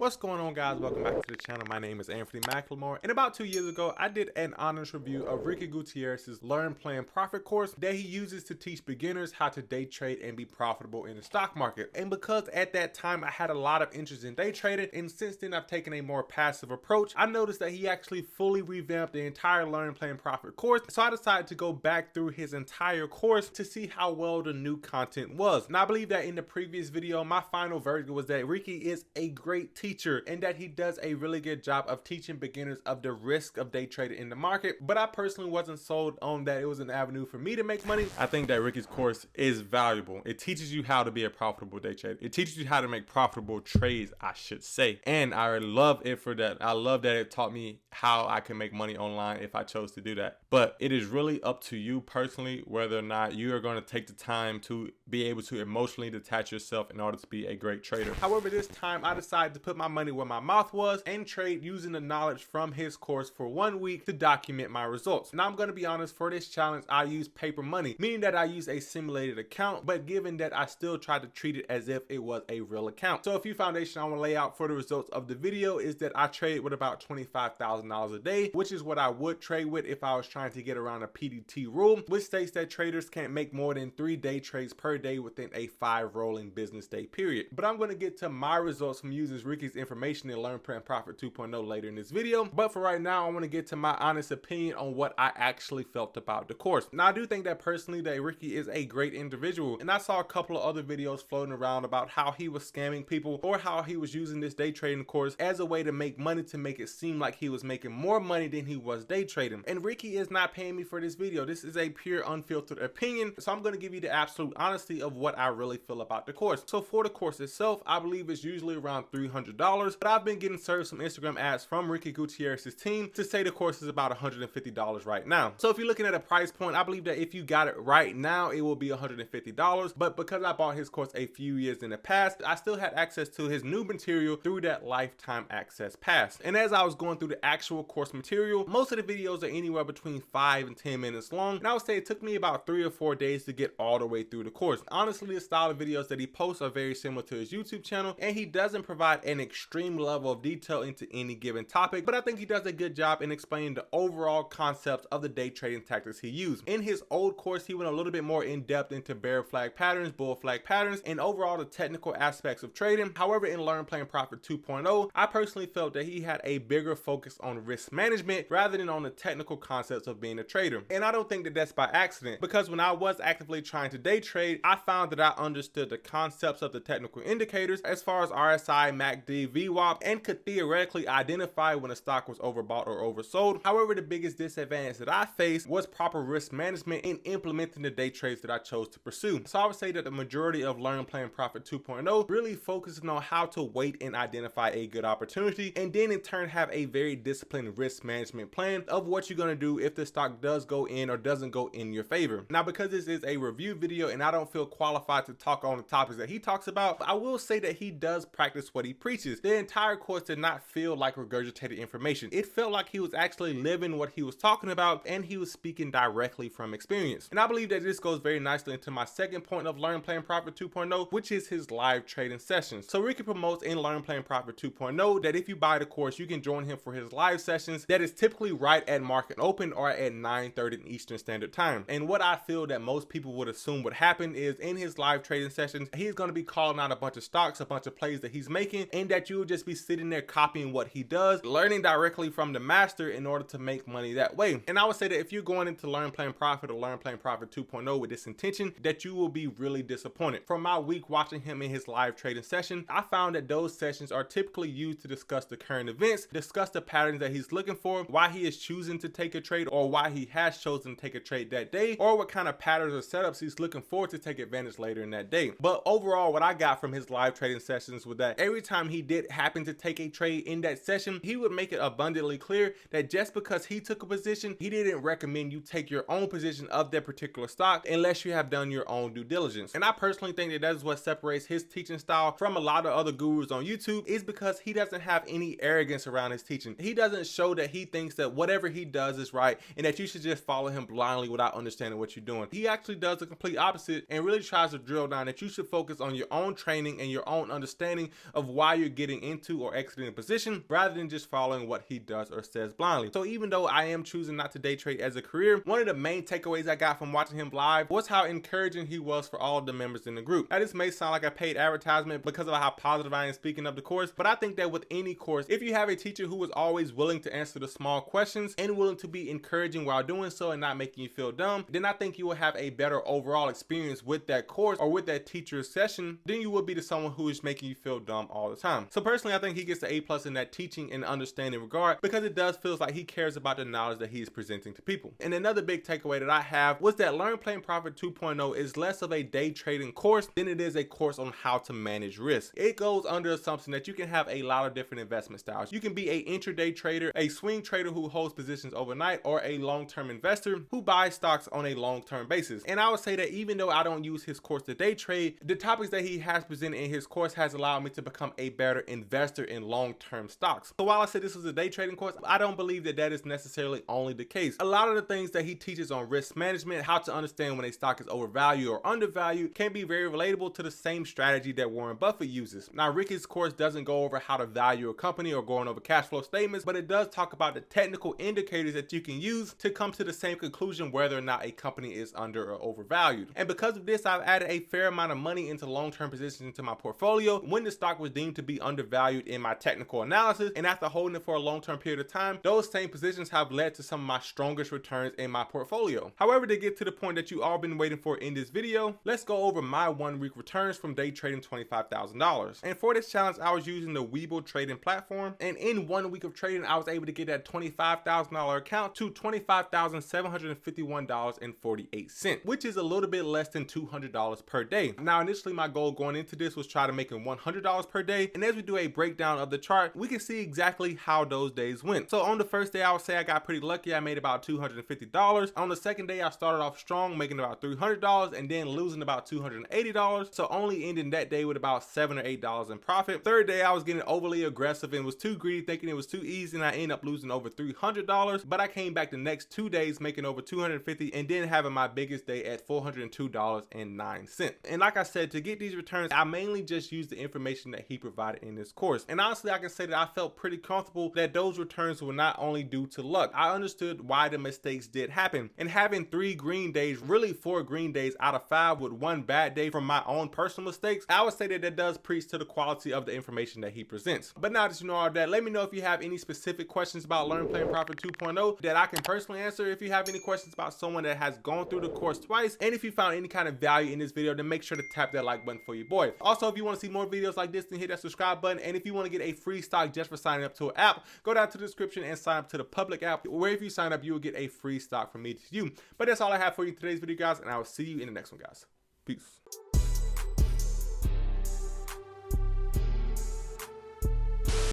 What's going on, guys? Welcome back to the channel. My name is Anfernee McLemore, and about 2 years ago I did an honest review of Ricky Gutierrez's Learn, Plan, Profit course that he uses to teach beginners how to day trade and be profitable in the stock market. And because at that time I had a lot of interest in day trading, and since then I've taken a more passive approach, I noticed that he actually fully revamped the entire Learn, Plan, Profit course. So I decided to go back through his entire course to see how well the new content was. And I believe that in the previous video my final verdict was that Ricky is a great teacher and that he does a really good job of teaching beginners of the risk of day trading in the market. But I personally wasn't sold on that it was an avenue for me to make money. I think that Ricky's course is valuable. It teaches you how to be a profitable day trader. It teaches you how to make profitable trades, I should say. And I love it for that. I love that it taught me how I can make money online if I chose to do that. But it is really up to you personally whether or not you are going to take the time to be able to emotionally detach yourself in order to be a great trader. However, this time I decided to put my money where my mouth was and trade using the knowledge from his course for 1 week to document my results. Now I'm going to be honest, for this challenge I used paper money, meaning that I used a simulated account, but given that I still tried to treat it as if it was a real account. So a few foundation I want to lay out for the results of the video is that I trade with about $25,000 a day, which is what I would trade with if I was trying to get around a PDT rule, which states that traders can't make more than 3 day trades per day within a 5 rolling business day period. But I'm going to get to my results from using Ricky's information in Learn, Plan, Profit 2.0 later in this video. But for right now, I want to get to my honest opinion on what I actually felt about the course. Now, I do think that personally that Ricky is a great individual, and I saw a couple of other videos floating around about how he was scamming people or how he was using this day trading course as a way to make money, to make it seem like he was making more money than he was day trading. And Ricky is not paying me for this video. This is a pure unfiltered opinion, so I'm going to give you the absolute honesty of what I really feel about the course. So for the course itself, I believe it's usually around $300, but I've been getting served some Instagram ads from Ricky Gutierrez's team to say the course is about $150 right now. So if you're looking at a price point, I believe that if you got it right now, it will be $150. But because I bought his course a few years in the past, I still had access to his new material through that lifetime access pass. And as I was going through the actual course material, most of the videos are anywhere between 5 and 10 minutes long. And I would say it took me about 3 or 4 days to get all the way through the course. Honestly, the style of videos that he posts are very similar to his YouTube channel, and he doesn't provide an extreme level of detail into any given topic, but I think he does a good job in explaining the overall concepts of the day trading tactics he used. In his old course, he went a little bit more in depth into bear flag patterns, bull flag patterns, and overall the technical aspects of trading. However, in Learn, Plan, Profit 2.0, I personally felt that he had a bigger focus on risk management rather than on the technical concepts of being a trader. And I don't think that that's by accident, because when I was actively trying to day trade, I found that I understood the concepts of the technical indicators as far as RSI, MACD, VWAP, and could theoretically identify when a stock was overbought or oversold. However, the biggest disadvantage that I faced was proper risk management in implementing the day trades that I chose to pursue. So I would say that the majority of Learn, Plan, Profit 2.0 really focuses on how to wait and identify a good opportunity, and then in turn have a very disciplined risk management plan of what you're going to do if the stock does go in or doesn't go in your favor. Now, because this is a review video and I don't feel qualified to talk on the topics that he talks about, I will say that he does practice what he preaches. The entire course did not feel like regurgitated information. It felt like he was actually living what he was talking about, and he was speaking directly from experience. And I believe that this goes very nicely into my second point of Learn, Plan, Profit 2.0, which is his live trading sessions. So Ricky promotes in Learn, Plan, Profit 2.0 that if you buy the course, you can join him for his live sessions that is typically right at market open or at 9:30 Eastern Standard Time. And what I feel that most people would assume would happen is in his live trading sessions, he's going to be calling out a bunch of stocks, a bunch of plays that he's making, and that you will just be sitting there copying what he does, learning directly from the master in order to make money that way. And I would say that if you're going into Learn, Plan, Profit or Learn, Plan, Profit 2.0 with this intention, that you will be really disappointed. From my week watching him in his live trading session, I found that those sessions are typically used to discuss the current events, discuss the patterns that he's looking for, why he is choosing to take a trade or why he has chosen to take a trade that day, or what kind of patterns or setups he's looking for to take advantage later in that day. But overall, what I got from his live trading sessions was that every time he did happen to take a trade in that session, he would make it abundantly clear that just because he took a position, he didn't recommend you take your own position of that particular stock unless you have done your own due diligence. And I personally think that that is what separates his teaching style from a lot of other gurus on YouTube, is because he doesn't have any arrogance around his teaching. He doesn't show that he thinks that whatever he does is right and that you should just follow him blindly without understanding what you're doing. He actually does the complete opposite and really tries to drill down that you should focus on your own training and your own understanding of why you're getting into or exiting a position rather than just following what he does or says blindly. So even though I am choosing not to day trade as a career, one of the main takeaways I got from watching him live was how encouraging he was for all of the members in the group. Now this may sound like a paid advertisement because of how positive I am speaking of the course, but I think that with any course, if you have a teacher who is always willing to answer the small questions and willing to be encouraging while doing so and not making you feel dumb, then I think you will have a better overall experience with that course or with that teacher's session than you would be to someone who is making you feel dumb all the time. So personally, I think he gets the A+ in that teaching and understanding regard because it does feel like he cares about the knowledge that he is presenting to people. And another big takeaway that I have was that Learn, Play, and Profit 2.0 is less of a day trading course than it is a course on how to manage risk. It goes under the assumption that you can have a lot of different investment styles. You can be a intraday trader, a swing trader who holds positions overnight, or a long-term investor who buys stocks on a long-term basis. And I would say that even though I don't use his course to day trade, the topics that he has presented in his course has allowed me to become a better investor in long-term stocks. So while I said this was a day trading course, I don't believe that that is necessarily only the case. A lot of the things that he teaches on risk management, how to understand when a stock is overvalued or undervalued, can be very relatable to the same strategy that Warren Buffett uses. Now, Ricky's course doesn't go over how to value a company or going over cash flow statements, but it does talk about the technical indicators that you can use to come to the same conclusion whether or not a company is under or overvalued. And because of this, I've added a fair amount of money into long-term positions into my portfolio when the stock was deemed to be undervalued in my technical analysis, and after holding it for a long-term period of time, those same positions have led to some of my strongest returns in my portfolio. However, to get to the point that you all been waiting for in this video, let's go over my 1 week returns from day trading $25,000. And for this challenge, I was using the Webull trading platform, and in 1 week of trading, I was able to get that $25,000 account to $25,751.48, which is a little bit less than $200 per day. Now, initially my goal going into this was try to make it $100 per day, and as we do a breakdown of the chart, we can see exactly how those days went. So on the first day, I would say I got pretty lucky. I made about $250. On the second day, I started off strong, making about $300 and then losing about $280. So only ending that day with about $7 or $8 in profit. Third day, I was getting overly aggressive and was too greedy, thinking it was too easy, and I ended up losing over $300. But I came back the next 2 days making over $250 and then having my biggest day at $402.09. And like I said, to get these returns, I mainly just used the information that he provided in this course. And honestly, I can say that I felt pretty comfortable that those returns were not only due to luck. I understood why the mistakes did happen. And having 3 green days, really 4 green days out of 5 with 1 bad day from my own personal mistakes, I would say that that does preach to the quality of the information that he presents. But now that you know all that, let me know if you have any specific questions about Learn, Play, and Profit 2.0 that I can personally answer. If you have any questions about someone that has gone through the course twice, and if you found any kind of value in this video, then make sure to tap that like button for your boy. Also, if you want to see more videos like this, then hit that subscribe button. And if you want to get a free stock just for signing up to an app, go down to the description and sign up to the public app, where if you sign up, you will get a free stock from me to you. But that's all I have for you in today's video, guys, and I will see you in the next one, guys. Peace.